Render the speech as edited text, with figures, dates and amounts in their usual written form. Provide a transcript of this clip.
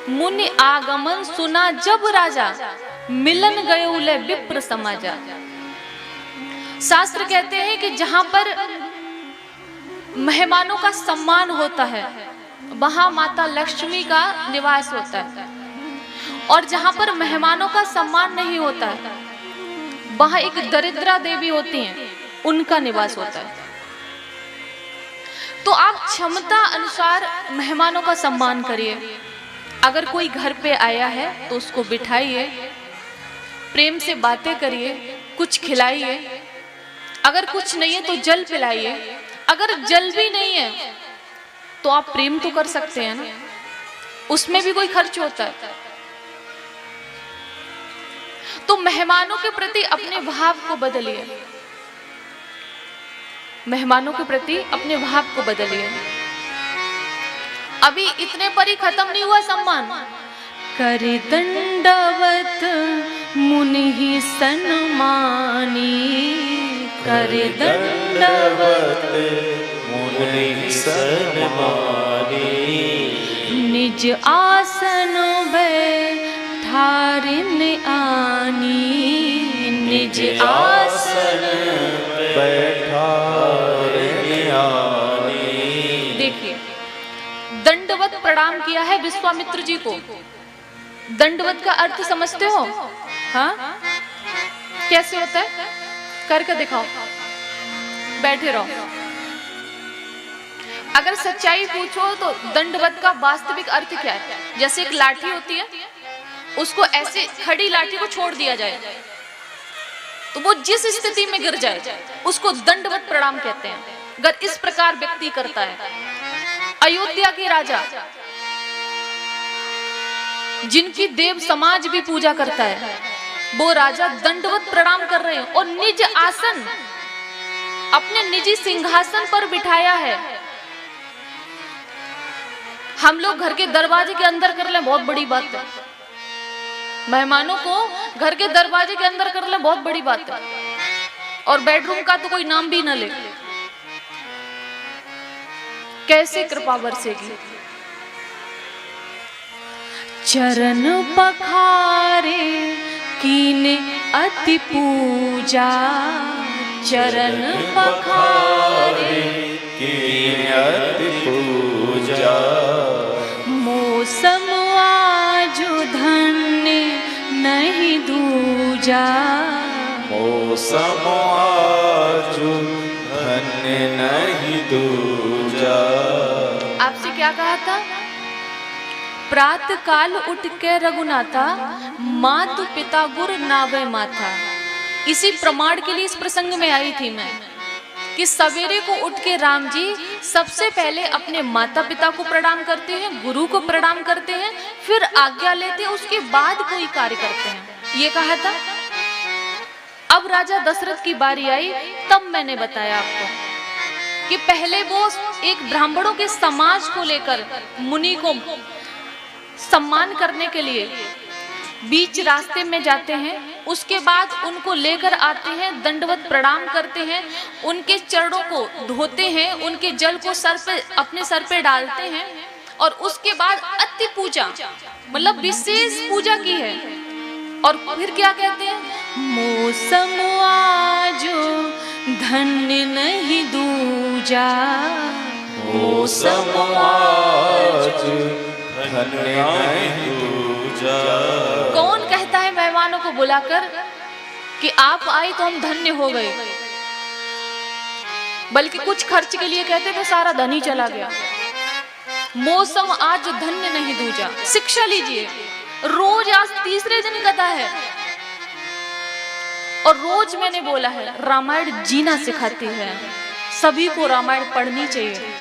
मुनि आगमन सुना जब राजा, मिलन गए उले विप्र समाजा। शास्त्र कहते हैं कि जहां पर मेहमानों का सम्मान होता है वहां माता लक्ष्मी का निवास होता है, और जहां पर मेहमानों का सम्मान नहीं होता है वहां एक दरिद्रा देवी होती हैं, उनका निवास होता है। तो आप क्षमता अनुसार मेहमानों का सम्मान करिए। अगर कोई घर पे आया है तो उसको बिठाइए, प्रेम से बातें करिए, कुछ खिलाइए। अगर कुछ नहीं है तो जल पिलाइए। अगर जल भी नहीं है तो आप प्रेम तो कर सकते हैं ना, उसमें भी कोई खर्च होता है। तो मेहमानों के प्रति अपने भाव को बदलिए, मेहमानों के प्रति अपने भाव को बदलिए। अभी इतने पर ही खत्म नहीं हुआ सम्मान। करे दंडवत मुनि सन्मानी, करे दंडवत मुनि सन्मानी, निज आसन बैठारिन आनी, निज आसन बैठारिन आनी। देखिए, दंडवत प्रणाम किया है विश्वामित्र जी को। दंडवत का अर्थ समझते हो? हाँ, कैसे होता है? करके दिखाओ, बैठे रहो। अगर सच्चाई पूछो तो दंडवत का वास्तविक अर्थ क्या है? जैसे एक लाठी होती है, उसको ऐसे खड़ी लाठी को छोड़ दिया जाए तो वो जिस स्थिति में गिर जाए उसको दंडवत प्रणाम कहते हैं। अगर इस प्रकार व्यक्ति करता है, अयोध्या के राजा जिनकी देव समाज भी पूजा करता है, वो राजा दंडवत प्रणाम कर रहे हैं और निज आसन, अपने निजी सिंहासन पर बिठाया है। हम लोग घर के दरवाजे के अंदर कर ले, बहुत बड़ी बात है। मेहमानों को घर के दरवाजे के अंदर कर ले, बहुत बड़ी बात है। और बेडरूम का तो कोई नाम भी न ले, कैसे कृपा बरसेगी। चरण पखारे कीने अति पूजा, चरण पखारे कीने अति पूजा। मौसम आजु धन्य नहीं दूजा, मौसम आजु धन्य नहीं दूजा। आपसे क्या कहा था? प्रात काल उठ के रघुनाथा, मातु पिता गुर नावे माथा। इसी प्रमाण के लिए इस प्रसंग में आई थी मैं कि सवेरे को उठ के राम जी सबसे पहले अपने माता पिता को प्रणाम करते हैं, गुरु को प्रणाम करते हैं, फिर आज्ञा लेते हैं, उसके बाद कोई कार्य करते हैं, ये कहा था। अब राजा दशरथ की बारी आई, तब मैंने बताया आपको कि पहले वो एक ब्राह्मणों के समाज को लेकर मुनि को सम्मान करने के लिए बीच रास्ते में जाते हैं, उसके बाद उनको लेकर आते हैं, दंडवत प्रणाम करते हैं, उनके चरणों को धोते हैं, उनके जल को सर पे, अपने सर पे डालते हैं, और उसके बाद अति पूजा मतलब विशेष पूजा की है। और फिर क्या कहते हैं? मौसम आजो धन्य नहीं दूजा, मौसम आजु धन्य नहीं दूजा। कौन कहता है मेहमानों को बुलाकर कि आप आए तो हम धन्य हो गए, बल्कि कुछ खर्च के लिए कहते तो सारा धन ही चला गया। मौसम आज धन्य नहीं दूजा, शिक्षा लीजिए। रोज आज तीसरे दिन कथा है और रोज मैंने बोला है रामायण जीना सिखाती है, सभी को रामायण पढ़नी चाहिए।